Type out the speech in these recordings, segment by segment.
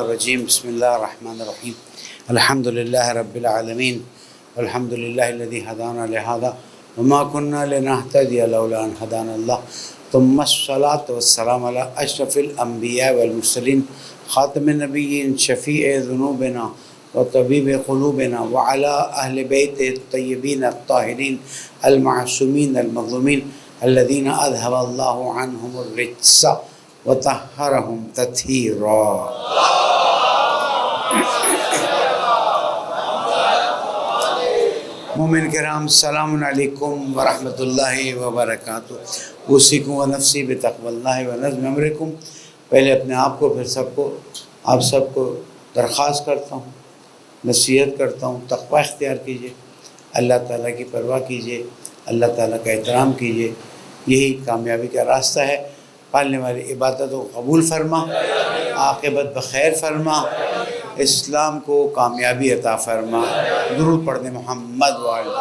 الرجيم بسم الله الرحمن الرحيم الحمد لله رب العالمين والحمد لله الذي هدانا لهذا وما كنا لنهتدي لولا أن هدانا الله ثم الصلاة والسلام على أشرف الأنبياء والمرسلين خاتم النبيين شفيع ذنوبنا وطبيب قلوبنا وعلى أهل بيته الطيبين الطاهرين المعصومين المظلومين الذين أذهب الله عنهم الرجس وطهرهم تطهيرا. مومن کرام السلام علیکم ورحمۃ اللہ وبرکاتہ. اوصیکم ونفسی بتقوی اللہ ونظم امرکم. پہلے اپنے آپ کو پھر سب کو آپ سب کو درخواست کرتا ہوں، نصیحت کرتا ہوں، تقوی اختیار کیجیے، اللہ تعالیٰ کی پرواہ کیجیے، اللہ تعالیٰ کا احترام کیجیے. یہی کامیابی کا راستہ ہے. پالنے والی عبادتوں کو قبول فرما، عاقبت بخیر فرما، اسلام کو کامیابی عطا فرما. درود پڑھنے محمد وعلی.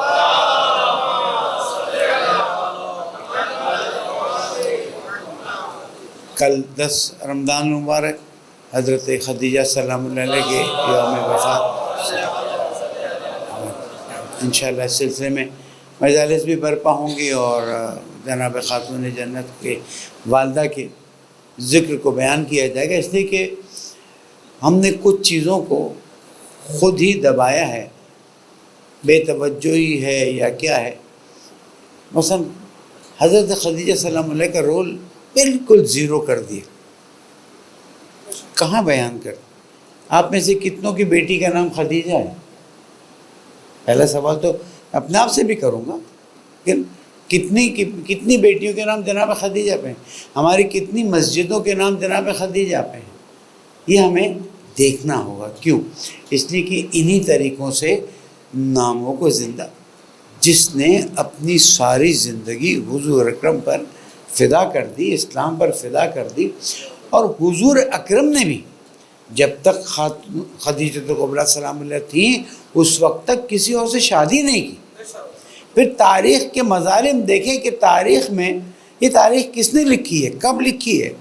کل 10 رمضان المبارک حضرت خدیجہ سلام اللہ علیہ کے یوم وفات. انشاءاللہ اس سلسلے میں مجالس بھی برپا ہوں گی اور جناب خاتون جنت کے والدہ کے ذکر کو بیان کیا جائے گا، اس لیے کہ ہم نے کچھ چیزوں کو خود ہی دبایا ہے، بے توجہی ہے یا کیا ہے. مثلا حضرت خدیجہ سلام علیہ کا رول بالکل زیرو کر دیا. کہاں بیان کر؟ آپ میں سے کتنوں کی بیٹی کا نام خدیجہ ہے؟ پہلا سوال تو اپنے آپ سے بھی کروں گا کہ کتنی بیٹیوں کے نام جناب خدیجہ پہ ہیں؟ ہماری کتنی مسجدوں کے نام جناب خدیجہ پہ ہیں؟ یہ ہمیں دیکھنا ہوگا. کیوں؟ اس لیے کہ انہی طریقوں سے ناموں کو زندہ، جس نے اپنی ساری زندگی حضور اکرم پر فدا کر دی، اسلام پر فدا کر دی. اور حضور اکرم نے بھی جب تک خدیجہ کبریٰ سلام اللہ تھیں اس وقت تک کسی اور سے شادی نہیں کی. پھر تاریخ کے مظالم دیکھیں کہ تاریخ میں یہ تاریخ کس نے لکھی ہے، کب لکھی ہے،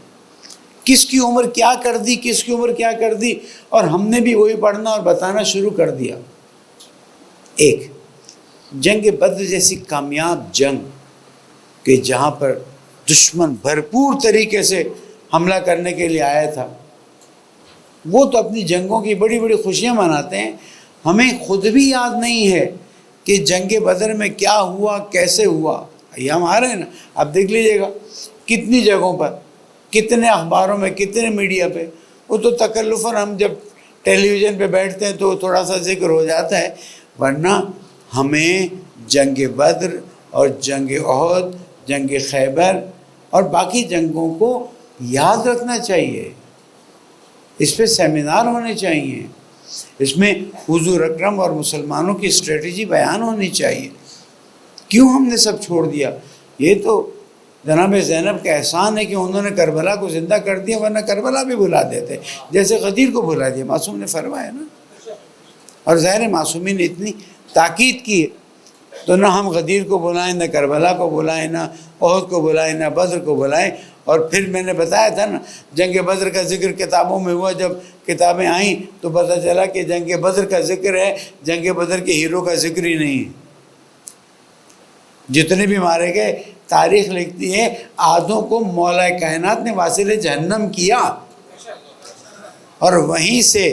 کس کی عمر کیا کر دی، کس کی عمر کیا کر دی، اور ہم نے بھی وہی پڑھنا اور بتانا شروع کر دیا. ایک جنگ بدر جیسی کامیاب جنگ کہ جہاں پر دشمن بھرپور طریقے سے حملہ کرنے کے لیے آیا تھا، وہ تو اپنی جنگوں کی بڑی بڑی خوشیاں مناتے ہیں. ہمیں خود بھی یاد نہیں ہے کہ جنگ بدر میں کیا ہوا، کیسے ہوا. ایام آ رہے ہیں نا، اب دیکھ لیجئے گا کتنی جگہوں پر، کتنے اخباروں میں، کتنے میڈیا پہ. وہ تو تکلفاً ہم جب ٹیلی ویژن پہ بیٹھتے ہیں تو تھوڑا سا ذکر ہو جاتا ہے، ورنہ ہمیں جنگ بدر اور جنگ احد، جنگ خیبر اور باقی جنگوں کو یاد رکھنا چاہیے. اس پہ سیمینار ہونے چاہیے، اس میں حضور اکرم اور مسلمانوں کی اسٹریٹجی بیان ہونی چاہیے. کیوں ہم نے سب چھوڑ دیا؟ یہ تو جناب زینب کا احسان ہے کہ انہوں نے کربلا کو زندہ کر دیا، ورنہ کربلا بھی بھلا دیتے، جیسے غدیر کو بھلا دیا. معصوم نے فرمایا نا، اور ظاہر معصومین نے اتنی تاکید کی تو نہ ہم غدیر کو بلائیں، نہ کربلا کو بلائیں، نہ احد کو بلائیں، نہ بدر کو بلائیں. اور پھر میں نے بتایا تھا نا، جنگ بدر کا ذکر کتابوں میں ہوا. جب کتابیں آئیں تو پتہ چلا کہ جنگ بدر کا ذکر ہے، جنگ بدر کے ہیرو کا ذکر ہی نہیں ہے. جتنے بھی مارے گئے تاریخ لکھتی ہے آدھوں کو مولا کائنات نے واصل جہنم کیا، اور وہیں سے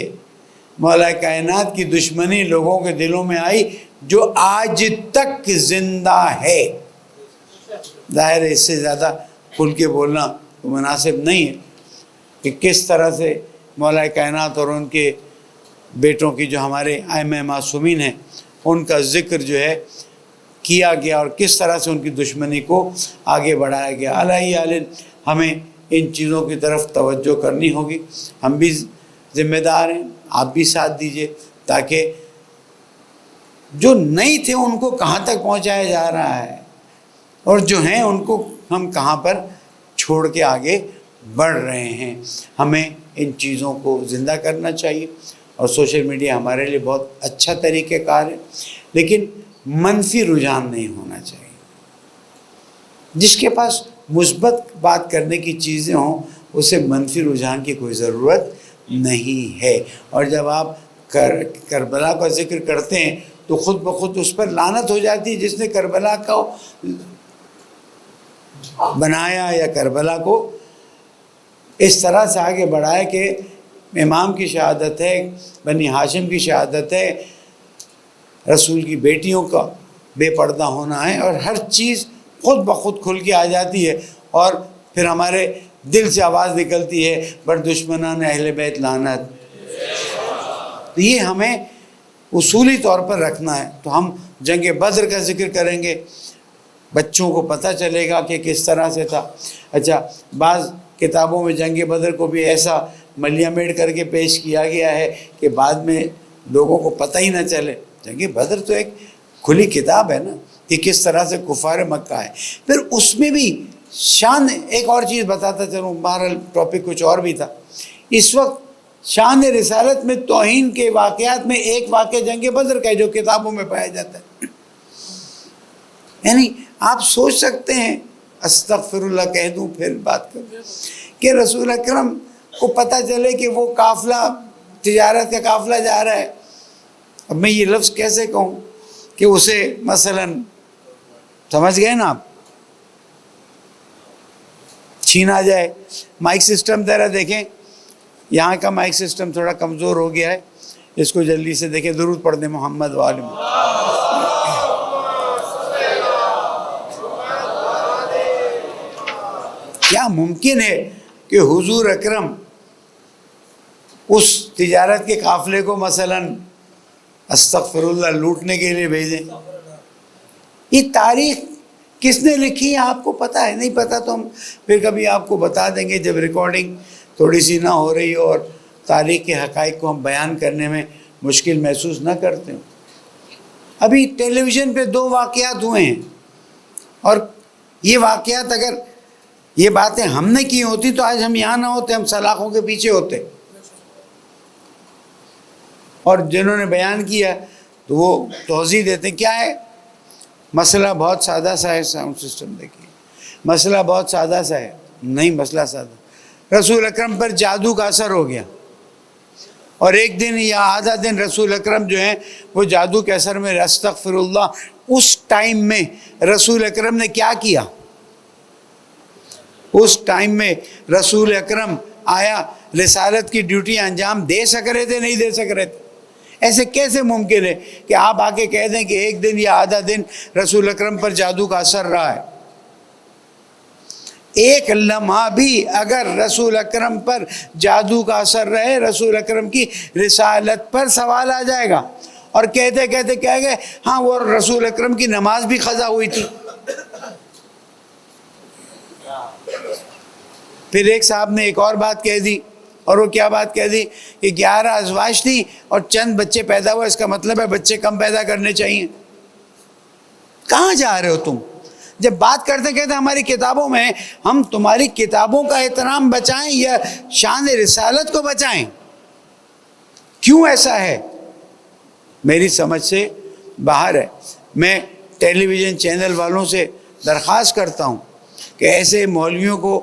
مولا کائنات کی دشمنی لوگوں کے دلوں میں آئی جو آج تک زندہ ہے. ظاہر ہے اس سے زیادہ کھل کے بولنا مناسب نہیں ہے کہ کس طرح سے مولا کائنات اور ان کے بیٹوں کی جو ہمارے ائمہ معصومین ہیں ان کا ذکر جو ہے کیا گیا، اور کس طرح سے ان کی دشمنی کو آگے بڑھایا گیا. علیہ حال ہمیں ان چیزوں کی طرف توجہ کرنی ہوگی. ہم بھی ذمہ دار ہیں، آپ بھی ساتھ دیجئے تاکہ جو نہیں تھے ان کو کہاں تک پہنچایا جا رہا ہے، اور جو ہیں ان کو ہم کہاں پر چھوڑ کے آگے بڑھ رہے ہیں. ہمیں ان چیزوں کو زندہ کرنا چاہیے. اور سوشل میڈیا ہمارے لیے بہت اچھا طریقہ کار ہے، لیکن منفی رجحان نہیں ہونا چاہیے. جس کے پاس مثبت بات کرنے کی چیزیں ہوں اسے منفی رجحان کی کوئی ضرورت نہیں ہے۔ اور جب آپ کربلا کا ذکر کرتے ہیں تو خود بخود اس پر لعنت ہو جاتی ہے جس نے کربلا کو بنایا یا کربلا کو اس طرح سے آگے بڑھایا کہ امام کی شہادت ہے، بنی ہاشم کی شہادت ہے، رسول کی بیٹیوں کا بے پردہ ہونا ہے، اور ہر چیز خود بخود کھل کے آ جاتی ہے، اور پھر ہمارے دل سے آواز نکلتی ہے بر دشمنان اہل بیت لعنت۔ تو یہ ہمیں اصولی طور پر رکھنا ہے۔ تو ہم جنگ بدر کا ذکر کریں گے، بچوں کو پتہ چلے گا کہ کس طرح سے تھا۔ اچھا، بعض کتابوں میں جنگ بدر کو بھی ایسا ملیہ میڑ کر کے پیش کیا گیا ہے کہ بعد میں لوگوں کو پتہ ہی نہ چلے۔ جنگ بدر تو ایک کھلی کتاب ہے نا کہ کس طرح سے کفار مکہ ہے۔ پھر اس میں بھی شان، ایک اور چیز بتاتا چلوں، بہرحال ٹاپک کچھ اور بھی تھا۔ اس وقت شان رسالت میں توہین کے واقعات میں ایک واقعہ جنگ بدر کا ہے جو کتابوں میں پایا جاتا ہے۔ یعنی آپ سوچ سکتے ہیں، استغفر اللہ کہہ دوں پھر بات کروں، کہ رسول اکرم کو پتہ چلے کہ وہ قافلہ، تجارت کا قافلہ جا رہا ہے۔ اب میں یہ لفظ کیسے کہوں کہ اسے مثلاً، سمجھ گئے نا آپ، چھینا جائے۔ مائک سسٹم ذرا دیکھیں، یہاں کا مائک سسٹم تھوڑا کمزور ہو گیا ہے، اس کو جلدی سے دیکھیں۔ درود پڑھ دیں محمد وآل محمد۔ کیا ممکن ہے کہ حضور اکرم اس تجارت کے قافلے کو مثلاً استغفر اللہ لوٹنے کے لیے بھیجیں؟ یہ تاریخ کس نے لکھی ہے آپ کو پتہ ہے؟ نہیں پتہ تو ہم پھر کبھی آپ کو بتا دیں گے جب ریکارڈنگ تھوڑی سی نہ ہو رہی ہو اور تاریخ کے حقائق کو ہم بیان کرنے میں مشکل محسوس نہ کرتے ہوں۔ ابھی ٹیلی ویژن پہ 2 واقعات ہوئے ہیں، اور یہ واقعات اگر یہ باتیں ہم نے کی ہوتی تو آج ہم یہاں نہ ہوتے، ہم سلاخوں کے پیچھے ہوتے۔ اور جنہوں نے بیان کیا تو وہ توضیح دیتے ہیں۔ کیا ہے مسئلہ؟ بہت سادہ سا ہے، ساؤنڈ سسٹم دیکھیے، مسئلہ بہت سادہ سا ہے، نہیں مسئلہ سادہ۔ رسول اکرم پر جادو کا اثر ہو گیا، اور ایک دن یا آدھا دن رسول اکرم جو ہیں وہ جادو کے اثر میں، استغفر اللہ، اس ٹائم میں رسول اکرم نے کیا کیا؟ اس ٹائم میں رسول اکرم آیا رسالت کی ڈیوٹی انجام دے سک رہے تھے؟ نہیں دے سک رہے تھے۔ ایسے کیسے ممکن ہے کہ آپ آ کے کہہ دیں کہ ایک دن یا آدھا دن رسول اکرم پر جادو کا اثر رہا ہے؟ ایک لمحہ بھی اگر رسول اکرم پر جادو کا اثر رہے، رسول اکرم کی رسالت پر سوال آ جائے گا، اور کہتے کہتے کہہ گئے ہاں وہ رسول اکرم کی نماز بھی قضا ہوئی تھی۔ پھر ایک صاحب نے ایک اور بات کہہ دی، اور وہ کیا بات کہہ دی کہ 11 ازواج تھی اور چند بچے پیدا ہوئے، اس کا مطلب ہے بچے کم پیدا کرنے چاہیے۔ کہاں جا رہے ہو تم؟ جب بات کرتے کہتے ہماری کتابوں میں، ہم تمہاری کتابوں کا احترام بچائیں یا شان رسالت کو بچائیں؟ کیوں ایسا ہے؟ میری سمجھ سے باہر ہے۔ میں ٹیلی ویژن چینل والوں سے درخواست کرتا ہوں کہ ایسے مولویوں کو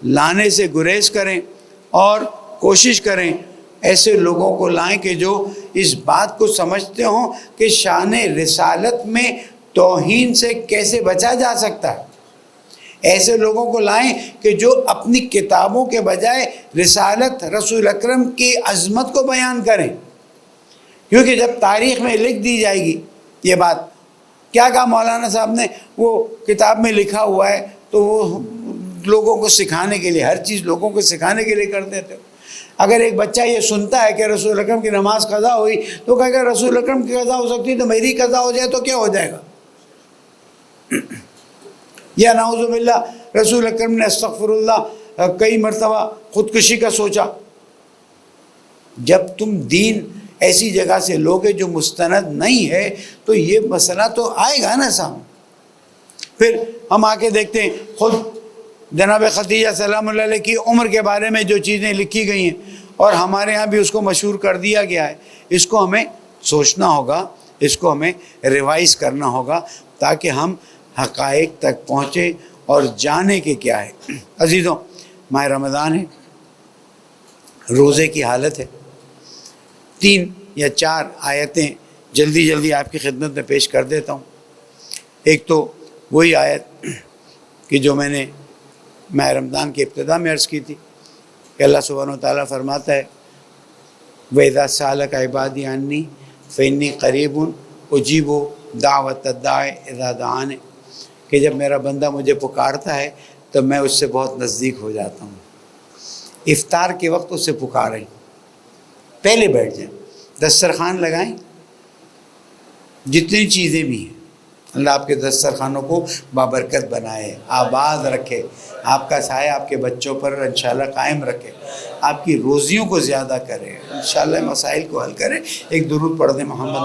لانے سے گریز کریں، اور کوشش کریں ایسے لوگوں کو لائیں کہ جو اس بات کو سمجھتے ہوں کہ شان رسالت میں توہین سے کیسے بچا جا سکتا ہے۔ ایسے لوگوں کو لائیں کہ جو اپنی کتابوں کے بجائے رسالت، رسول اکرم کی عظمت کو بیان کریں، کیونکہ جب تاریخ میں لکھ دی جائے گی یہ بات، کیا کہا مولانا صاحب نے، وہ کتاب میں لکھا ہوا ہے تو وہ لوگوں کو سکھانے کے لیے، ہر چیز لوگوں کو سکھانے کے لیے کر دیتے ہو۔ اگر ایک بچہ یہ سنتا ہے کہ رسول اکرم کی نماز قضا ہوئی تو کہے گا رسول اکرم کی قضا ہو سکتی تو میری قضا ہو جائے تو کیا ہو جائے گا؟ یا نعوذ باللہ رسول اکرم نے استغفر اللہ کئی مرتبہ خودکشی کا سوچا۔ جب تم دین ایسی جگہ سے لوگے جو مستند نہیں ہے تو یہ مسئلہ تو آئے گا نا سامنے۔ پھر ہم آ کے دیکھتے ہیں خود جناب خدیجہ سلام اللہ علیہ کی عمر کے بارے میں جو چیزیں لکھی گئی ہیں، اور ہمارے ہاں بھی اس کو مشہور کر دیا گیا ہے۔ اس کو ہمیں سوچنا ہوگا، اس کو ہمیں ریوائز کرنا ہوگا تاکہ ہم حقائق تک پہنچیں اور جانے کہ کیا ہے۔ عزیزوں، ماہ رمضان ہے، روزے کی حالت ہے. 3 یا 4 آیتیں جلدی جلدی آپ کی خدمت میں پیش کر دیتا ہوں. ایک تو وہی آیت کہ جو میں نے ماہ رمضان کی ابتدا میں عرض کی تھی کہ اللہ سبحانہ وتعالیٰ فرماتا ہے وَإِذَا سَأَلَكَ عِبَادِي عَنِّي فَإِنِّي قَرِيبٌ أُجِيبُ دَعْوَةَ الدَّاعِ إِذَا دَعَانِ، کہ جب میرا بندہ مجھے پکارتا ہے تو میں اس سے بہت نزدیک ہو جاتا ہوں. افطار کے وقت اس سے پکاریں، پہلے بیٹھ جائیں، دسترخوان لگائیں، جتنی چیزیں بھی ہیں اللہ آپ کے دسترخوانوں کو بابرکت بنائے، آباد رکھے، آپ کا سایہ آپ کے بچوں پر انشاءاللہ قائم رکھے، آپ کی روزیوں کو زیادہ کرے، انشاءاللہ مسائل کو حل کرے. ایک درود پڑھ دیں محمد.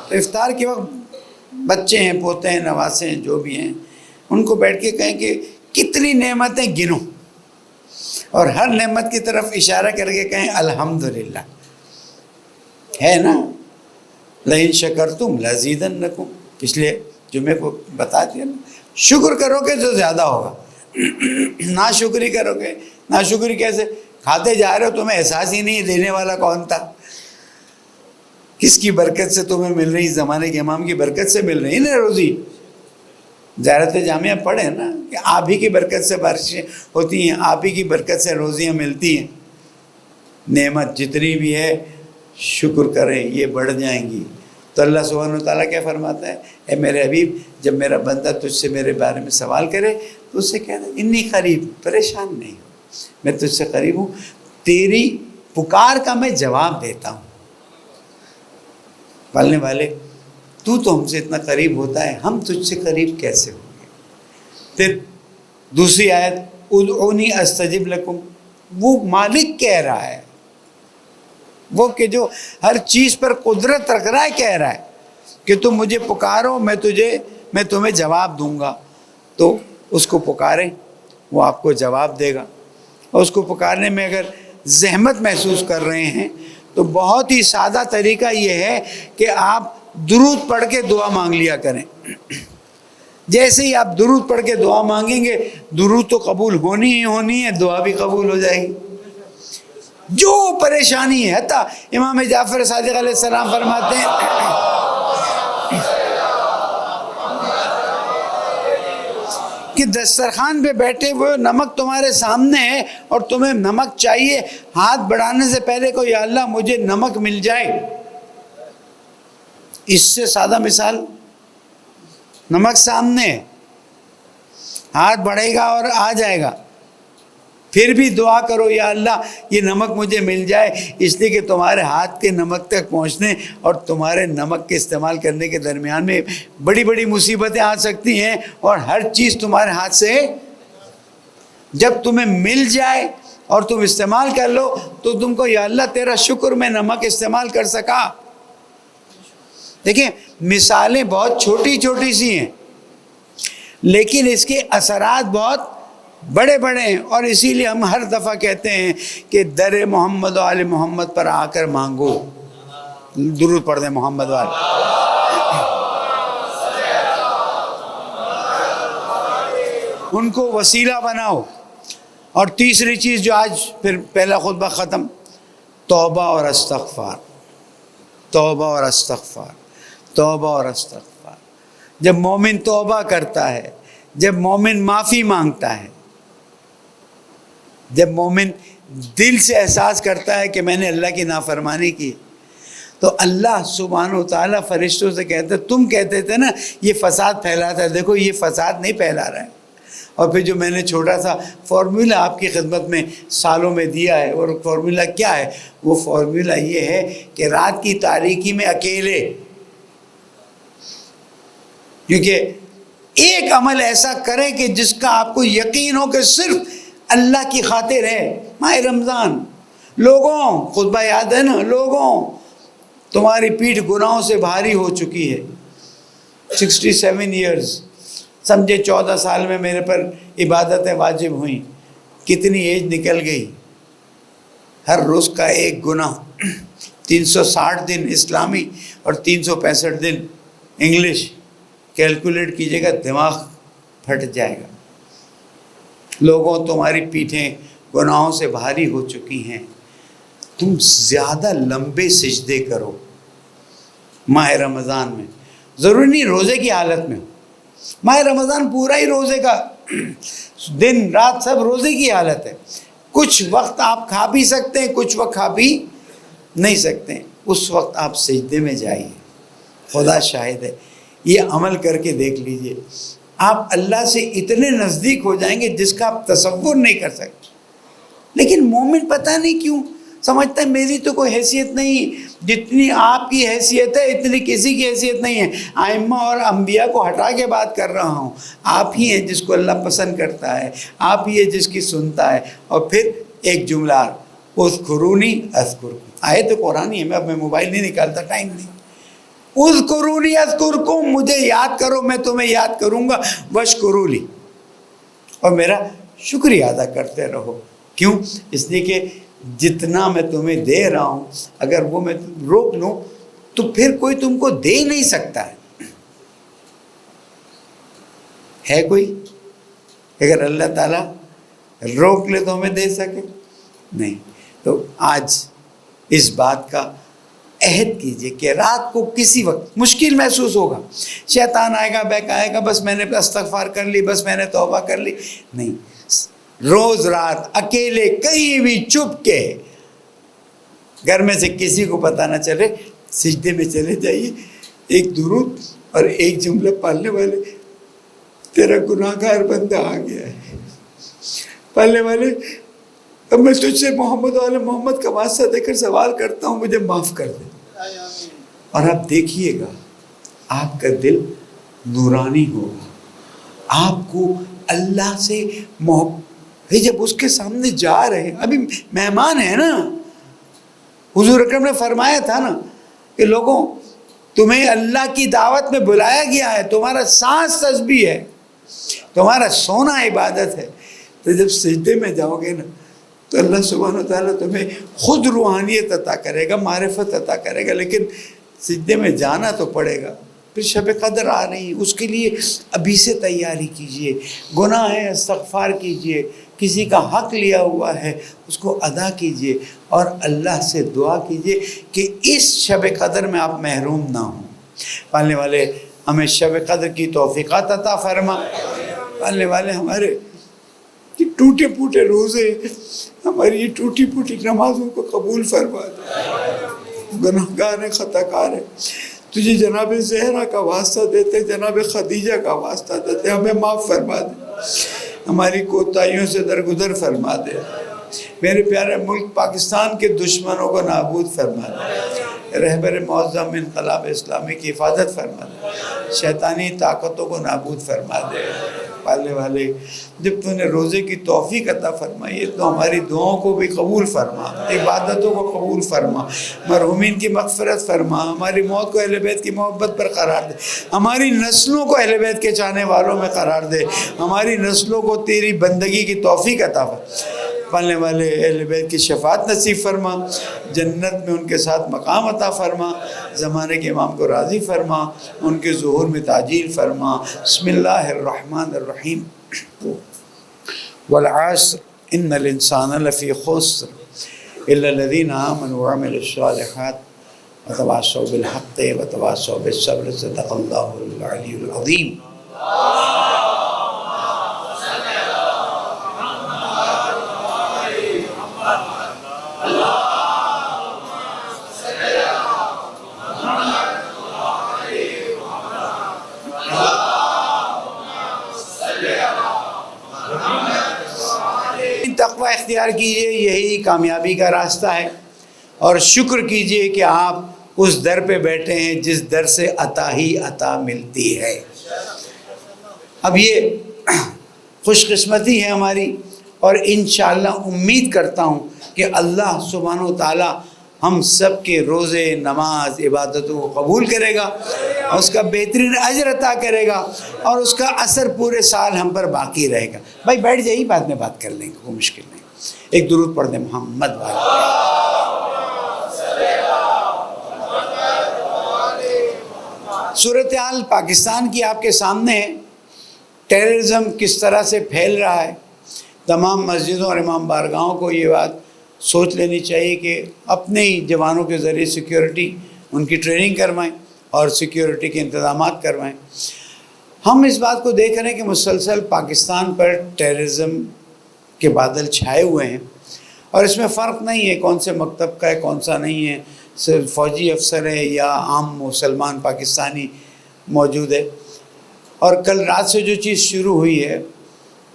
تو افطار کے وقت بچے ہیں، پوتے ہیں، نواسے ہیں، جو بھی ہیں، ان کو بیٹھ کے کہیں کہ کتنی نعمتیں گنو، اور ہر نعمت کی طرف اشارہ کر کے کہیں الحمدللہ. ہے نا، لئن شکرتم لازیدنکم، پچھلے جمعے کو بتا دیا نا. شکر کرو گے تو زیادہ ہوگا، ناشکری کرو گے، ناشکری کیسے؟ کھاتے جا رہے ہو، تمہیں احساس ہی نہیں دینے والا کون تھا، کس کی برکت سے تمہیں مل رہی؟ زمانے کے امام کی برکت سے مل رہی نا روزی. زیارت جامعہ پڑھیں نا کہ آپ ہی کی برکت سے بارشیں ہوتی ہیں، آپ ہی کی برکت سے روزیاں ملتی ہیں. نعمت جتنی بھی ہے شکر کریں، یہ بڑھ جائیں گی. تو اللہ سبحانہ وتعالیٰ کیا فرماتا ہے؟ اے میرے حبیب، جب میرا بندہ تجھ سے میرے بارے میں سوال کرے تو اس سے کہہ دے انی قریب، پریشان نہیں ہو، میں تجھ سے قریب ہوں، تیری پکار کا میں جواب دیتا ہوں. پالنے والے، تو ہم سے اتنا قریب ہوتا ہے، ہم تجھ سے قریب کیسے ہوں گے؟ پھر دوسری آیت ادعونی استجب لکم، وہ مالک کہہ رہا ہے، وہ کہ جو ہر چیز پر قدرت رکھ رہا ہے کہہ رہا ہے کہ تم مجھے پکارو، میں تمہیں جواب دوں گا. تو اس کو پکاریں، وہ آپ کو جواب دے گا. اور اس کو پکارنے میں اگر زحمت محسوس کر رہے ہیں تو بہت ہی سادہ طریقہ یہ ہے کہ آپ درود پڑھ کے دعا مانگ لیا کریں. جیسے ہی آپ درود پڑھ کے دعا مانگیں گے، درود تو قبول ہونی ہی ہونی ہے، دعا بھی قبول ہو جائے گی. جو پریشانی ہے، حتیٰ امام جعفر صادق علیہ السلام فرماتے ہیں کہ دسترخوان پہ بیٹھے ہوئے نمک تمہارے سامنے ہے اور تمہیں نمک چاہیے، ہاتھ بڑھانے سے پہلے کو یا اللہ مجھے نمک مل جائے. اس سے سادہ مثال، نمک سامنے ہے، ہاتھ بڑھے گا اور آ جائے گا، پھر بھی دعا کرو یا اللہ یہ نمک مجھے مل جائے، اس لیے کہ تمہارے ہاتھ کے نمک تک پہنچنے اور تمہارے نمک کے استعمال کرنے کے درمیان میں بڑی بڑی مصیبتیں آ سکتی ہیں، اور ہر چیز تمہارے ہاتھ سے جب تمہیں مل جائے اور تم استعمال کر لو تو تم کو یا اللہ تیرا شکر میں نمک استعمال کر سکا. دیکھیں مثالیں بہت چھوٹی چھوٹی سی ہیں لیکن اس کے اثرات بہت بڑے بڑے ہیں، اور اسی لیے ہم ہر دفعہ کہتے ہیں کہ در محمد و آل محمد پر آ کر مانگو. درود پڑھ دیں محمد وال. ان کو وسیلہ بناؤ. اور تیسری چیز جو آج پھر پہلا خطبہ ختم، توبہ اور استغفار. توبہ اور استغفار، توبہ اور استغفار. جب مومن توبہ کرتا ہے، جب مومن معافی مانگتا ہے، جب مومن دل سے احساس کرتا ہے کہ میں نے اللہ کی نافرمانی کی، تو اللہ سبحانہ و تعالیٰ فرشتوں سے کہتے، تم کہتے تھے نا یہ فساد پھیلاتا ہے، دیکھو یہ فساد نہیں پھیلا رہا ہے. اور پھر جو میں نے چھوٹا سا فارمولا آپ کی خدمت میں سالوں میں دیا ہے، اور فارمولا کیا ہے؟ وہ فارمولا یہ ہے کہ رات کی تاریکی میں اکیلے، کیونکہ ایک عمل ایسا کریں کہ جس کا آپ کو یقین ہو کہ صرف اللہ کی خاطر ہے. ماہ رمضان، لوگوں، خطبہ یاد ہے نا، لوگوں تمہاری پیٹھ گناہوں سے بھاری ہو چکی ہے. 67 ایئرز، سمجھے 14 سال میں میرے پر عبادتیں واجب ہوئیں، کتنی ایج نکل گئی. ہر روز کا ایک گناہ، 360 دن اسلامی اور 365 دن انگلش. کیلکولیٹ کیجئے گا، دماغ پھٹ جائے گا۔ لوگوں تمہاری پیٹھیں گناہوں سے بھاری ہو چکی ہیں، تم زیادہ لمبے سجدے کرو ماہ رمضان میں، ضروری نہیں روزے کی حالت میں ہو، ماہ رمضان پورا ہی روزے کا، دن رات سب روزے کی حالت ہے، کچھ وقت آپ کھا بھی سکتے ہیں، کچھ وقت کھا بھی نہیں سکتے ہیں، اس وقت آپ سجدے میں جائیے۔ خدا شاہد ہے، یہ عمل کر کے دیکھ لیجئے، آپ اللہ سے اتنے نزدیک ہو جائیں گے جس کا آپ تصور نہیں کر سکتے۔ لیکن مومن پتہ نہیں کیوں سمجھتا ہے میری تو کوئی حیثیت نہیں، جتنی آپ کی حیثیت ہے اتنی کسی کی حیثیت نہیں ہے۔ ائمہ اور انبیاء کو ہٹا کے بات کر رہا ہوں، آپ ہی ہیں جس کو اللہ پسند کرتا ہے، آپ ہی ہے جس کی سنتا ہے۔ اور پھر ایک جملہ، اذکرونی اذکرکم، آیت تو قرآن ہی ہے، میں موبائل نہیں نکالتا، ٹائم نہیں۔ اذکرونی اذکرکم، مجھے یاد کرو میں تمہیں یاد کروں گا، واشکروا لی، اور میرا شکریہ ادا کرتے رہو۔ کیوں؟ اس لیے کہ جتنا میں تمہیں دے رہا ہوں اگر وہ میں روک لوں تو پھر کوئی تم کو دے نہیں سکتا ہے کوئی؟ اگر اللہ تعالیٰ روک لے تو ہمیں دے سکے نہیں۔ تو آج اس بات کا عہد کیجئے کہ رات کو کسی وقت مشکل محسوس ہوگا، شیطان آئے گا بہکائے گا، بس میں نے استغفار کر لی، بس میں نے توبہ کر لی، نہیں، روز رات اکیلے کہیں بھی چپ کے، گھر میں سے کسی کو پتہ نہ چلے، سجدے میں چلے جائیے، ایک درود اور ایک جملہ پڑھنے والے، تیرا گناہ گار بندہ آ گیا ہے، پڑھنے والے، اب میں تجھ سے محمد وعلی محمد کا واسطہ دے کر سوال کرتا ہوں، مجھے معاف کر دے۔ اور آپ دیکھیے گا آپ کا دل نورانی ہوگا، آپ کو اللہ سے محبت، جب اس کے سامنے جا رہے ہیں، ابھی مہمان ہیں نا، حضور اکرم نے فرمایا تھا نا کہ لوگوں تمہیں اللہ کی دعوت میں بلایا گیا ہے، تمہارا سانس تسبیح ہے، تمہارا سونا عبادت ہے، تو جب سجدے میں جاؤ گے نا تو اللہ سبحانہ وتعالیٰ تمہیں خود روحانیت عطا کرے گا، معرفت عطا کرے گا، لیکن سجدے میں جانا تو پڑے گا۔ پھر شب قدر آ رہی ہے، اس کے لیے ابھی سے تیاری کیجئے، گناہ ہے استغفار کیجئے، کسی کا حق لیا ہوا ہے اس کو ادا کیجئے، اور اللہ سے دعا کیجئے کہ اس شب قدر میں آپ محروم نہ ہوں۔ پالنے والے ہمیں شب قدر کی توفیقات عطا فرما، پالنے والے ہمارے یہ ٹوٹے پھوٹے روزے، ہماری یہ ٹوٹی پھوٹی نمازوں کو قبول فرما دے، گناہ گار ہیں، خطا کار ہیں، تجھے جناب زہرا کا واسطہ دیتے، جناب خدیجہ کا واسطہ دیتے، ہمیں معاف فرما دے، ہماری کوتاہیوں سے درگزر فرما دے، میرے پیارے ملک پاکستان کے دشمنوں کو نابود فرما دے، رہبر معظم انقلاب اسلامی کی حفاظت فرما دے، شیطانی طاقتوں کو نابود فرما دے۔ پالنے والے جب تو نے روزے کی توفیق عطا فرمائی ہے تو ہماری دعاؤں کو بھی قبول فرما، عبادتوں کو قبول فرما، مرحومین کی مغفرت فرما، ہماری موت کو اہل بیت کی محبت پر قرار دے، ہماری نسلوں کو اہل بیت کے چاہنے والوں میں قرار دے، ہماری نسلوں کو تیری بندگی کی توفیق عطا فرما۔ پالنے والے اہل بیت کی شفاعت نصیب فرما، جنت میں ان کے ساتھ مقام عطا فرما، زمانے کے امام کو راضی فرما، ان کے ظہور میں تعجیل فرما۔ بسم اللہ الرحمن الرحیم، والعصر ان الانسان لفی خسر الا الذین آمنوا وعملوا الصالحات وتواصوا بالحق وتواصوا بالصبر، صدق اللہ العلی العظیم۔ تقوی اختیار کیجئے، یہی کامیابی کا راستہ ہے، اور شکر کیجئے کہ آپ اس در پہ بیٹھے ہیں جس در سے عطا ہی عطا ملتی ہے۔ اب یہ خوش قسمتی ہے ہماری، اور انشاءاللہ امید کرتا ہوں کہ اللہ سبحانہ وتعالی ہم سب کے روزے، نماز، عبادتوں کو قبول کرے گا، اور اس کا بہترین اجر عطا کرے گا، اور اس کا اثر پورے سال ہم پر باقی رہے گا۔ بھائی بیٹھ جائیے، بعد میں بات کر لیں گے، کوئی مشکل نہیں۔ ایک درود پڑھ دیں محمد بھائی۔ صورتحال پاکستان کی آپ کے سامنے ہے، ٹیررزم کس طرح سے پھیل رہا ہے. تمام مسجدوں اور امام بارگاہوں کو یہ بات سوچ لینی چاہیے کہ اپنے ہی جوانوں کے ذریعے سیکیورٹی ان کی ٹریننگ کروائیں اور سیکیورٹی کے انتظامات کروائیں. ہم اس بات کو دیکھ رہے ہیں کہ مسلسل پاکستان پر ٹیررزم کے بادل چھائے ہوئے ہیں، اور اس میں فرق نہیں ہے کون سے مکتب کا ہے کون سا نہیں ہے، صرف فوجی افسر ہے یا عام مسلمان پاکستانی موجود ہے. اور کل رات سے جو چیز شروع ہوئی ہے،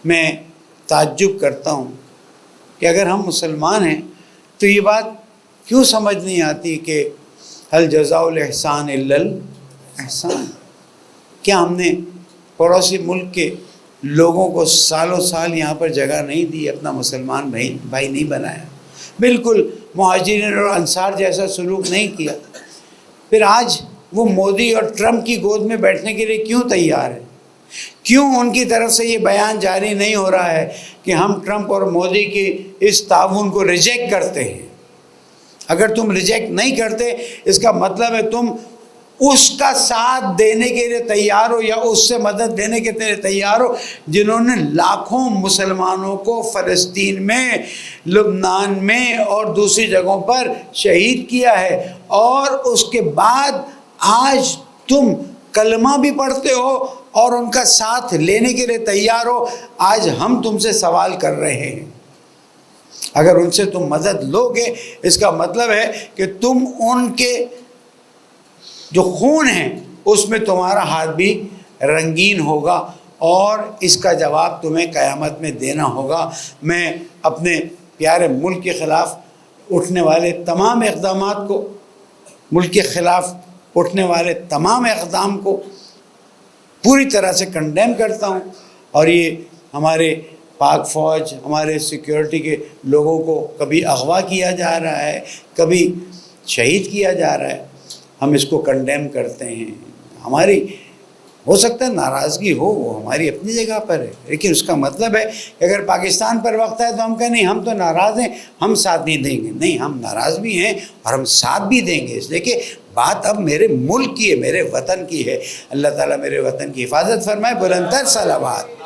میں تعجب کرتا ہوں کہ اگر ہم مسلمان ہیں تو یہ بات کیوں سمجھ نہیں آتی کہ هل جزاء الاحسان الا الاحسان. کیا ہم نے پڑوسی ملک کے لوگوں کو سالوں سال یہاں پر جگہ نہیں دی، اپنا مسلمان بھائی نہیں بنایا، بالکل مہاجرین اور انصار جیسا سلوک نہیں کیا؟ پھر آج وہ مودی اور ٹرمپ کی گود میں بیٹھنے کے لیے کیوں تیار ہے؟ کیوں ان کی طرف سے یہ بیان جاری نہیں ہو رہا ہے کہ ہم ٹرمپ اور مودی کی اس تعاون کو ریجیکٹ کرتے ہیں؟ اگر تم ریجیکٹ نہیں کرتے اس کا مطلب ہے تم اس کا ساتھ دینے کے لیے تیار ہو، یا اس سے مدد دینے کے لیے تیار ہو جنہوں نے لاکھوں مسلمانوں کو فلسطین میں، لبنان میں اور دوسری جگہوں پر شہید کیا ہے، اور اس کے بعد آج تم کلمہ بھی پڑھتے ہو اور ان کا ساتھ لینے کے لیے تیار ہو. آج ہم تم سے سوال کر رہے ہیں، اگر ان سے تم مدد لو گے اس کا مطلب ہے کہ تم ان کے جو خون ہیں اس میں تمہارا ہاتھ بھی رنگین ہوگا، اور اس کا جواب تمہیں قیامت میں دینا ہوگا. میں اپنے پیارے ملک کے خلاف اٹھنے والے تمام اقدامات کو، ملک کے خلاف اٹھنے والے تمام اقدام کو پوری طرح سے کنڈیم کرتا ہوں. اور یہ ہمارے پاک فوج، ہمارے سیکیورٹی کے لوگوں کو کبھی اغوا کیا جا رہا ہے، کبھی شہید کیا جا رہا ہے، ہم اس کو کنڈیم کرتے ہیں. ہماری ہو سکتا ہے ناراضگی ہو، وہ ہماری اپنی جگہ پر ہے، لیکن اس کا مطلب ہے کہ اگر پاکستان پر وقت ہے تو ہم کہیں نہیں ہم تو ناراض ہیں، ہم ساتھ نہیں دیں گے. نہیں، ہم ناراض بھی ہیں اور ہم ساتھ بھی دیں گے، اس لیے کہ بات اب میرے ملک کی ہے، میرے وطن کی ہے. اللہ تعالیٰ میرے وطن کی حفاظت فرمائے. بلندتر صلوات.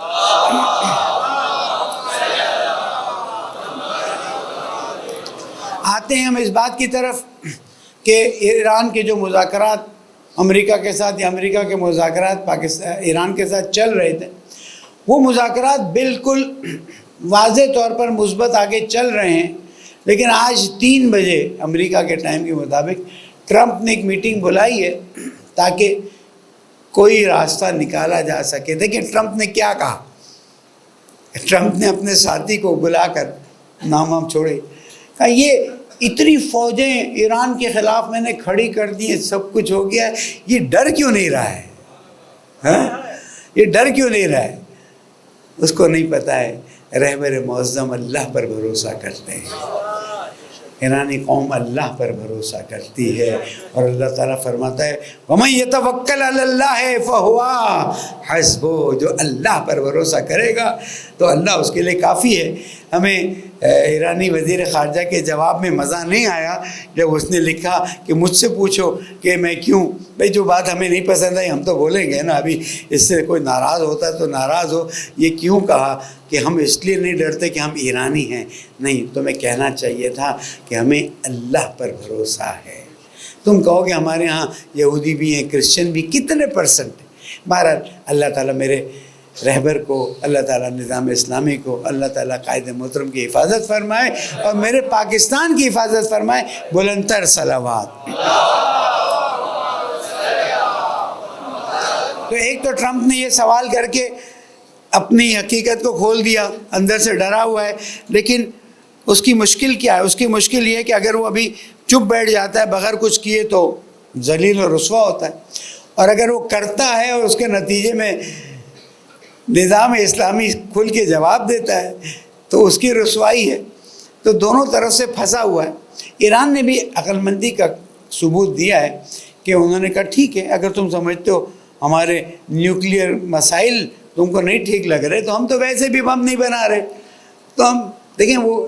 آتے ہیں ہم اس بات کی طرف کہ ایران کے جو مذاکرات امریکہ کے ساتھ، یا امریکہ کے مذاکرات ایران کے ساتھ چل رہے تھے، وہ مذاکرات بالکل واضح طور پر مثبت آگے چل رہے ہیں. لیکن آج 3 بجے امریکہ کے ٹائم کے مطابق ٹرمپ نے ایک میٹنگ بلائی ہے تاکہ کوئی راستہ نکالا جا سکے. دیکھیں ٹرمپ نے کیا کہا. ٹرمپ نے اپنے ساتھی کو بلا کر، نام ہم چھوڑے، کہا یہ اتنی فوجیں ایران کے خلاف میں نے کھڑی کر دی ہیں، سب کچھ ہو گیا ہے، یہ ڈر کیوں نہیں رہا ہے؟ یہ ڈر کیوں نہیں رہا ہے؟ اس کو نہیں پتہ ہے رہبر معظم اللہ پر بھروسہ کرتے ہیں. ایرانی قوم اللہ پر بھروسہ کرتی ہے، اور اللہ تعالیٰ فرماتا ہے وَمَن يَتَوَكَّلْ عَلَى اللَّهِ فَهُوَ حَسْبُهُ. جو اللہ پر بھروسہ کرے گا تو اللہ اس کے لیے کافی ہے. ہمیں ایرانی وزیر خارجہ کے جواب میں مزہ نہیں آیا جب اس نے لکھا کہ مجھ سے پوچھو کہ میں کیوں، بھئی جو بات ہمیں نہیں پسند آئی ہم تو بولیں گے نا. ابھی اس سے کوئی ناراض ہوتا ہے تو ناراض ہو. یہ کیوں کہا کہ ہم اس لیے نہیں ڈرتے کہ ہم ایرانی ہیں؟ نہیں، تمہیں کہنا چاہیے تھا کہ ہمیں اللہ پر بھروسہ ہے. تم کہو کہ ہمارے ہاں یہودی بھی ہیں، کرسچن بھی، کتنے پرسنٹ ہیں؟ بہرحال اللہ تعالیٰ میرے رہبر کو، اللہ تعالیٰ نظام اسلامی کو، اللہ تعالیٰ قائد محترم کی حفاظت فرمائے اور میرے پاکستان کی حفاظت فرمائے. بلندتر صلوات. تو ایک تو ٹرمپ نے یہ سوال کر کے اپنی حقیقت کو کھول دیا، اندر سے ڈرا ہوا ہے. لیکن اس کی مشکل کیا ہے؟ اس کی مشکل یہ ہے کہ اگر وہ ابھی چپ بیٹھ جاتا ہے بغیر کچھ کیے تو ذلیل و رسوا ہوتا ہے، اور اگر وہ کرتا ہے اور اس کے نتیجے میں نظام اسلامی کھل کے جواب دیتا ہے تو اس کی رسوائی ہے. تو دونوں طرف سے پھنسا ہوا ہے. ایران نے بھی عقل مندی کا ثبوت دیا ہے کہ انہوں نے کہا ٹھیک ہے، اگر تم سمجھتے ہو ہمارے نیوکلیئر مسائل تم کو نہیں ٹھیک لگ رہے تو ہم تو ویسے بھی بم نہیں بنا رہے. تو ہم دیکھیں، وہ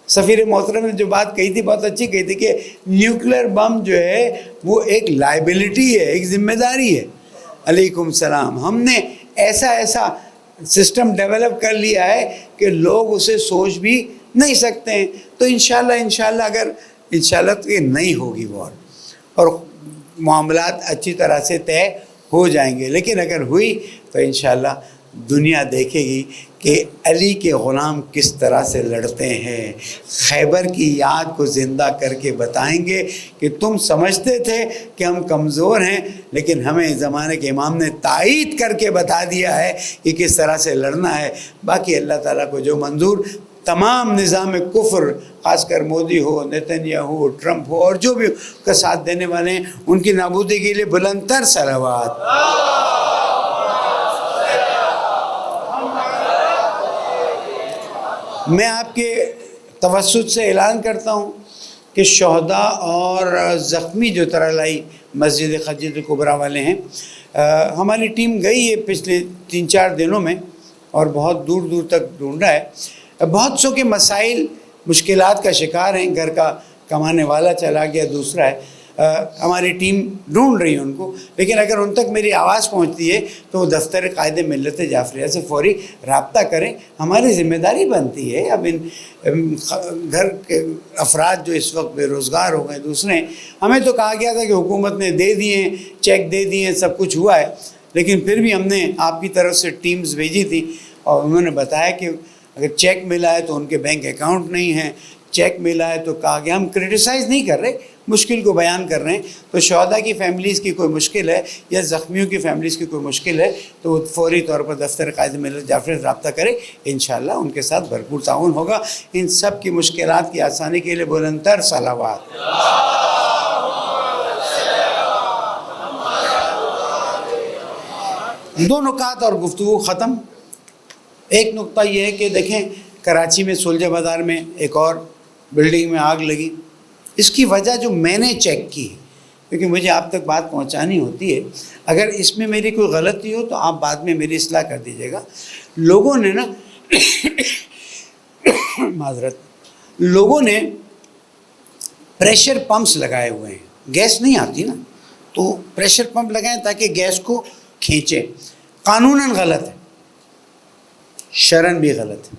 سفیر محترم نے جو بات کہی تھی بہت اچھی کہی تھی کہ نیوکلیئر بم جو ہے وہ ایک لائبلٹی ہے، ایک ذمہ داری ہے. علیکم السلام. ہم نے ایسا ایسا سسٹم ڈیولپ کر لیا ہے کہ لوگ اسے سوچ بھی نہیں سکتے ہیں. تو انشاءاللہ اگر انشاءاللہ تو یہ نہیں ہوگی وار اور معاملات اچھی طرح سے طے ہو جائیں گے. لیکن اگر ہوئی تو انشاءاللہ دنیا دیکھے گی کہ علی کے غلام کس طرح سے لڑتے ہیں. خیبر کی یاد کو زندہ کر کے بتائیں گے کہ تم سمجھتے تھے کہ ہم کمزور ہیں، لیکن ہمیں زمانے کے امام نے تائید کر کے بتا دیا ہے کہ کس طرح سے لڑنا ہے. باقی اللہ تعالیٰ کو جو منظور، تمام نظام کفر، خاص کر مودی ہو، نیتنیاہو ہو، ٹرمپ ہو، اور جو بھی کا ساتھ دینے والے ہیں، ان کی نابودی کے لیے بلند تر صلوات. میں آپ کے توسط سے اعلان کرتا ہوں کہ شہداء اور زخمی جو ترلائی مسجد خدیجہ کبریٰ والے ہیں، ہماری ٹیم گئی ہے پچھلے 3-4 دنوں میں اور بہت دور دور تک ڈھونڈا ہے. بہت سو کے مسائل، مشکلات کا شکار ہیں. گھر کا کمانے والا چلا گیا، دوسرا ہے. ہماری ٹیم ڈھونڈ رہی ہے ان کو، لیکن اگر ان تک میری آواز پہنچتی ہے تو وہ دفتر قائد ملت جعفریہ سے فوری رابطہ کریں. ہماری ذمہ داری بنتی ہے. اب ان گھر کے افراد جو اس وقت بے روزگار ہو گئے، دوسرے، ہمیں تو کہا گیا تھا کہ حکومت نے دے دیے، چیک دے دیے، سب کچھ ہوا ہے، لیکن پھر بھی ہم نے آپ کی طرف سے ٹیمز بھیجی تھی اور انہوں نے بتایا کہ اگر چیک ملا ہے تو ان کے بینک اکاؤنٹ نہیں ہیں. چیک ملا ہے تو کہا گیا، ہم کرٹیسائز نہیں کر رہے، مشکل کو بیان کر رہے ہیں. تو شہداء کی فیملیز کی کوئی مشکل ہے یا زخمیوں کی فیملیز کی کوئی مشکل ہے تو وہ فوری طور پر دفتر قائد ملت جعفریہ سے رابطہ کرے. انشاءاللہ ان کے ساتھ بھرپور تعاون ہوگا. ان سب کی مشکلات کی آسانی کے لیے بلند تر صلوات. دو نکات اور گفتگو ختم. ایک نقطہ یہ ہے کہ دیکھیں، کراچی میں سلجہ بازار میں ایک اور بلڈنگ میں آگ لگی. اس کی وجہ جو میں نے چیک کی، کیونکہ مجھے آپ تک بات پہنچانی ہوتی ہے، اگر اس میں میری کوئی غلطی ہو تو آپ بعد میں میری اصلاح کر دیجیے گا. لوگوں نے نا معذرت، لوگوں نے پریشر پمپس لگائے ہوئے ہیں. گیس نہیں آتی نا، تو پریشر پمپ لگائیں تاکہ گیس کو کھینچے. قانوناً غلط ہے، شرعاً بھی غلط ہے.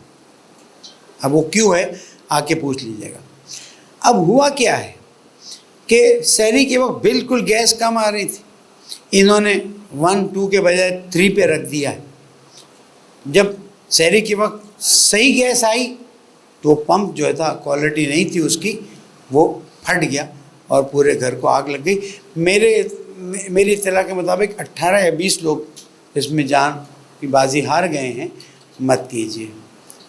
اب وہ کیوں ہے آ کے پوچھ لیجیے گا. اب ہوا کیا ہے کہ سحری کے وقت بالکل گیس کم آ رہی تھی، انہوں نے 1-2 کے بجائے 3 پہ رکھ دیا ہے. جب سحری کے وقت صحیح گیس آئی تو وہ پمپ جو تھا، کوالٹی نہیں تھی اس کی، وہ پھٹ گیا اور پورے گھر کو آگ لگ گئی. میری اطلاع کے مطابق 18 یا 20 لوگ اس میں جان کی بازی ہار گئے ہیں. مت کیجیے،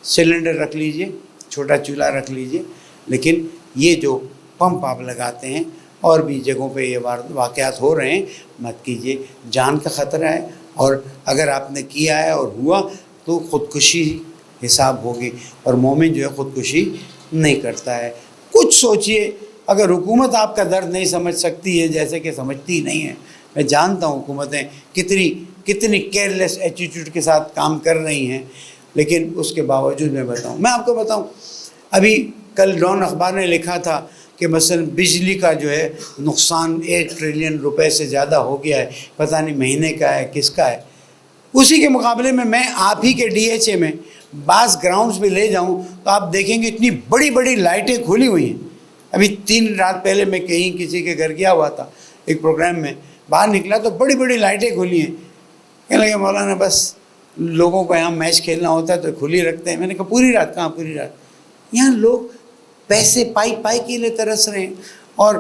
سلنڈر رکھ لیجئے، چھوٹا چولہا رکھ لیجئے، لیکن یہ جو پمپ آپ لگاتے ہیں اور بھی جگہوں پہ یہ واقعات ہو رہے ہیں، مت کیجیے. جان کا خطرہ ہے، اور اگر آپ نے کیا ہے اور ہوا تو خودکشی حساب ہوگی، اور مومن جو ہے خودکشی نہیں کرتا ہے. کچھ سوچئے. اگر حکومت آپ کا درد نہیں سمجھ سکتی ہے، جیسے کہ سمجھتی نہیں ہے، میں جانتا ہوں حکومتیں کتنی کیئرلیس ایٹیٹیوڈ کے ساتھ کام کر رہی ہیں، لیکن اس کے باوجود میں آپ کو بتاؤں، ابھی کل ڈان اخبار نے لکھا تھا کہ مثلا بجلی کا جو ہے نقصان 1 ٹریلین روپے سے زیادہ ہو گیا ہے. پتہ نہیں مہینے کا ہے کس کا ہے. اسی کے مقابلے میں آپ ہی کے ڈی ایچ اے میں بعض گراؤنڈز میں لے جاؤں تو آپ دیکھیں گے اتنی بڑی بڑی لائٹیں کھلی ہوئی ہیں. ابھی 3 رات پہلے میں کہیں کسی کے گھر گیا ہوا تھا ایک پروگرام میں، باہر نکلا تو بڑی بڑی لائٹیں کھلی ہیں. کہنے لگے مولانا بس لوگوں کو یہاں میچ کھیلنا ہوتا ہے تو کھلی رکھتے ہیں. میں نے کہا پوری رات؟ کہاں پوری رات؟ یہاں لوگ پیسے پائی کے لیے ترس رہے ہیں، اور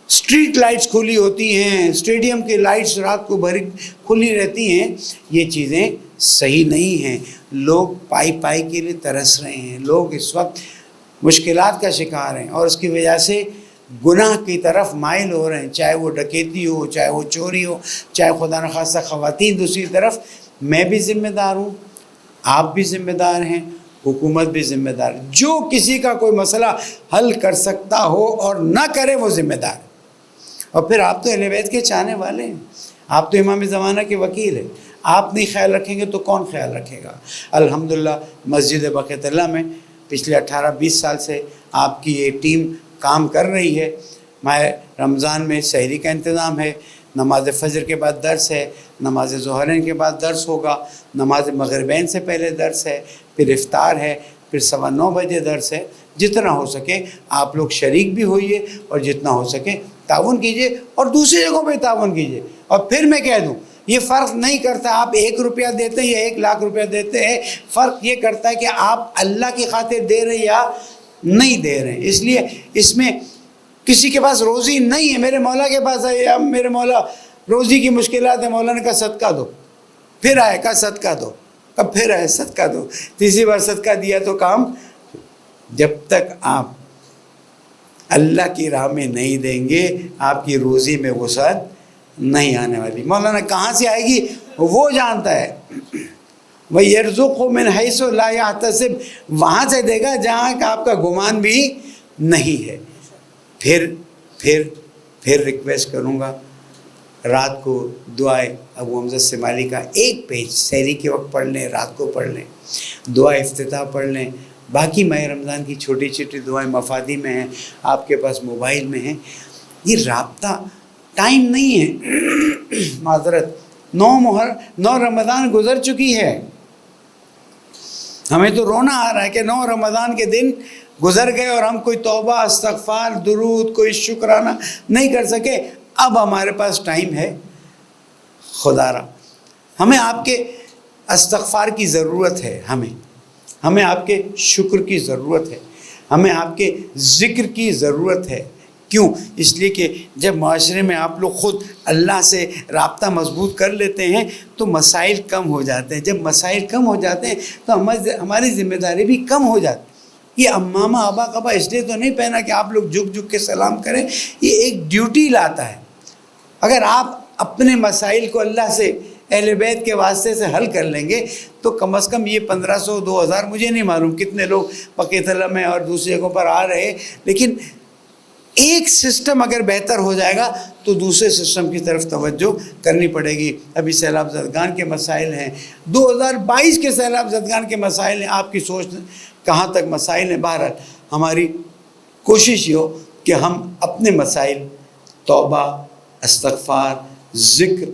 اسٹریٹ لائٹس کھلی ہوتی ہیں، اسٹیڈیم کے لائٹس رات کو بھری کھلی رہتی ہیں. یہ چیزیں صحیح نہیں ہیں. لوگ پائی کے لیے ترس رہے ہیں. لوگ اس وقت مشکلات کا شکار ہیں اور اس کی وجہ سے گناہ کی طرف مائل ہو رہے ہیں، چاہے وہ ڈکیتی ہو، چاہے وہ چوری ہو، چاہے خدا نخواستہ خواتین. دوسری طرف میں بھی ذمہ دار ہوں، آپ بھی ذمہ دار ہیں، حکومت بھی ذمہ دار ہے. جو کسی کا کوئی مسئلہ حل کر سکتا ہو اور نہ کرے وہ ذمہ دار ہے. اور پھر آپ تو اہل بیت کے چاہنے والے ہیں، آپ تو امام زمانہ کے وکیل ہیں. آپ نہیں خیال رکھیں گے تو کون خیال رکھے گا؟ الحمدللہ مسجد بقیت اللہ میں پچھلے 18-20 سال سے آپ کی یہ ٹیم کام کر رہی ہے. ماہ رمضان میں سحری کا انتظام ہے، نماز فجر کے بعد درس ہے، نماز ظہرین کے بعد درس ہوگا، نماز مغربین سے پہلے درس ہے، پھر افطار ہے، پھر 9:15 بجے درس ہے۔ جتنا ہو سکے آپ لوگ شریک بھی ہوئیے اور جتنا ہو سکے تعاون کیجیے اور دوسری جگہوں پہ تعاون کیجیے۔ اور پھر میں کہہ دوں، یہ فرق نہیں کرتا آپ 1 روپیہ دیتے ہیں یا 1 لاکھ روپیہ دیتے ہیں، فرق یہ کرتا ہے کہ آپ اللہ کی خاطر دے رہے یا نہیں دے رہے ہیں۔ اس لیے اس میں کسی کے پاس روزی نہیں ہے، میرے مولا کے پاس ہے، اب میرے مولا روزی کی مشکلات ہے، مولا نے کہا صدقہ دو، پھر آئے کہا صدقہ دو، اب پھر آئے صدقہ دو، تیسری بار صدقہ دیا تو کام۔ جب تک آپ اللہ کی راہ میں نہیں دیں گے آپ کی روزی میں وسعت نہیں آنے والی۔ مولانا کہاں سے آئے گی وہ جانتا ہے۔ وَيَرْزُقْهُ مِنْ حَيْثُ لَا يَحْتَسِبْ، وہاں سے دے گا جہاں کہ آپ کا گمان بھی نہیں ہے۔ پھر ریکویسٹ کروں گا، رات کو دعائے ابو حمزہ سمالی کا 1 پیج سحری کے وقت پڑھ لیں، رات کو پڑھ لیں، دعا افتتاح پڑھ لیں۔ باقی ماہ رمضان کی چھوٹی چھوٹی دعائیں مفادی میں ہیں، آپ کے پاس موبائل میں ہیں۔ یہ رابطہ ٹائم نہیں ہے، معذرت، 9 رمضان گزر چکی ہے، ہمیں تو رونا آ رہا ہے کہ 9 رمضان کے دن گزر گئے اور ہم کوئی توبہ، استغفار، درود، کوئی شکرانہ نہیں کر سکے۔ اب ہمارے پاس ٹائم ہے، خدا را ہمیں آپ کے استغفار کی ضرورت ہے، ہمیں آپ کے شکر کی ضرورت ہے، ہمیں آپ کے ذکر کی ضرورت ہے۔ کیوں؟ اس لیے کہ جب معاشرے میں آپ لوگ خود اللہ سے رابطہ مضبوط کر لیتے ہیں تو مسائل کم ہو جاتے ہیں، جب مسائل کم ہو جاتے ہیں تو ہماری ذمہ داری بھی کم ہو جاتی ہے۔ یہ امامہ آبا قبا اس لیے تو نہیں پہنا کہ آپ لوگ جھک جھک کے سلام کریں، یہ ایک ڈیوٹی لاتا ہے۔ اگر آپ اپنے مسائل کو اللہ سے، اہل بیت کے واسطے سے حل کر لیں گے تو کم از کم یہ 1500 2000 مجھے نہیں معلوم کتنے لوگ پکے تلہ میں اور دوسری جگہوں پر آ رہے، لیکن ایک سسٹم اگر بہتر ہو جائے گا تو دوسرے سسٹم کی طرف توجہ کرنی پڑے گی۔ ابھی سیلاب زدگان کے مسائل ہیں، 2022 کے سیلاب زدگان کے مسائل ہیں، آپ کی سوچ کہاں تک مسائل ہیں۔ بہرحال ہماری کوشش یہ ہو کہ ہم اپنے مسائل توبہ، استغفار، ذکر،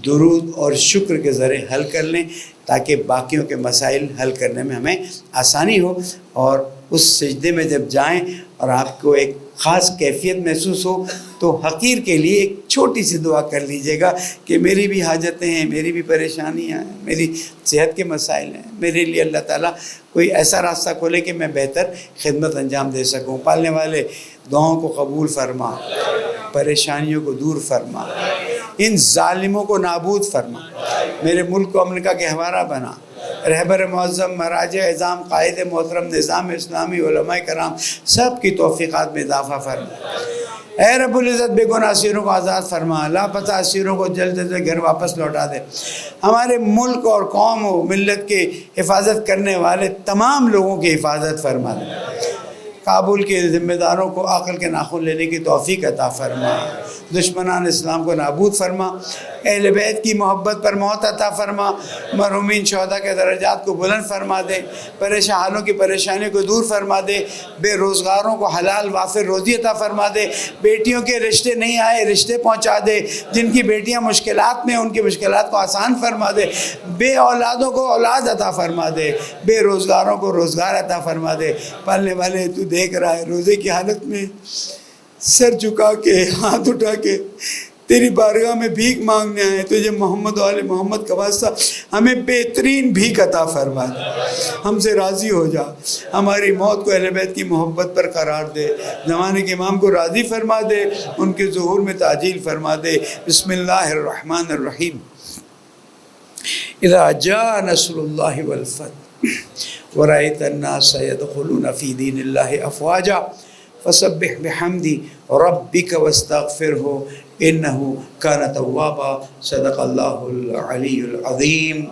درود اور شکر کے ذریعے حل کر لیں تاکہ باقیوں کے مسائل حل کرنے میں ہمیں آسانی ہو۔ اور اس سجدے میں جب جائیں اور آپ کو ایک خاص کیفیت محسوس ہو تو حقیر کے لیے ایک چھوٹی سی دعا کر لیجئے گا کہ میری بھی حاجتیں ہیں، میری بھی پریشانیاں ہیں، میری صحت کے مسائل ہیں، میرے لیے اللہ تعالیٰ کوئی ایسا راستہ کھولے کہ میں بہتر خدمت انجام دے سکوں۔ پالنے والے دعاؤں کو قبول فرما، پریشانیوں کو دور فرما، ان ظالموں کو نابود فرما، میرے ملک کو امن کا گہوارہ بنا، رہبر معظم، مراجع اعظام، قائد محترم نظام اسلامی، علماء کرام سب کی توفیقات میں اضافہ فرما۔ اے رب العزت بے گناہ اسیروں کو آزاد فرما، لاپتہ اسیروں کو جلد سے گھر واپس لوٹا دے۔ ہمارے ملک اور قوم و ملت کی حفاظت کرنے والے تمام لوگوں کی حفاظت فرما دے۔ کابل کے ذمہ داروں کو عقل کے ناخن لینے کی توفیق عطا فرما، دشمنان اسلام کو نابود فرما، اہل بیت کی محبت پر موت عطا فرما، مرحومین شہداء کے درجات کو بلند فرما دے، پریشان حالوں کی پریشانیوں کو دور فرما دے، بے روزگاروں کو حلال وافر روزی عطا فرما دے، بیٹیوں کے رشتے نہیں آئے رشتے پہنچا دے، جن کی بیٹیاں مشکلات میں ان کی مشکلات کو آسان فرما دے، بے اولادوں کو اولاد عطا فرما دے، بے روزگاروں کو روزگار عطا فرما دے۔ پالنے والے تو دیکھ رہا ہے روزے کی حالت میں سر جھکا کے ہاتھ اٹھا کے تیری بارگاہ میں بھیک مانگنے آئے، تجھے محمد و آل محمد کا واسطہ ہمیں بہترین بھیک عطا فرما دے، ہم سے راضی ہو جا، ہماری موت کو اہل بیت کی محبت پر قرار دے، زمانے کے امام کو راضی فرما دے، ان کے ظہور میں تعجیل فرما دے۔ بسم اللہ الرحمن الرحیم۔ اذا جاء نصر اللہ والفتح ورأيت الناس يدخلون في دين الله أفواجا فسبح بحمد ربك واستغفره إنه كان توابا۔ صدق الله العلي العظيم۔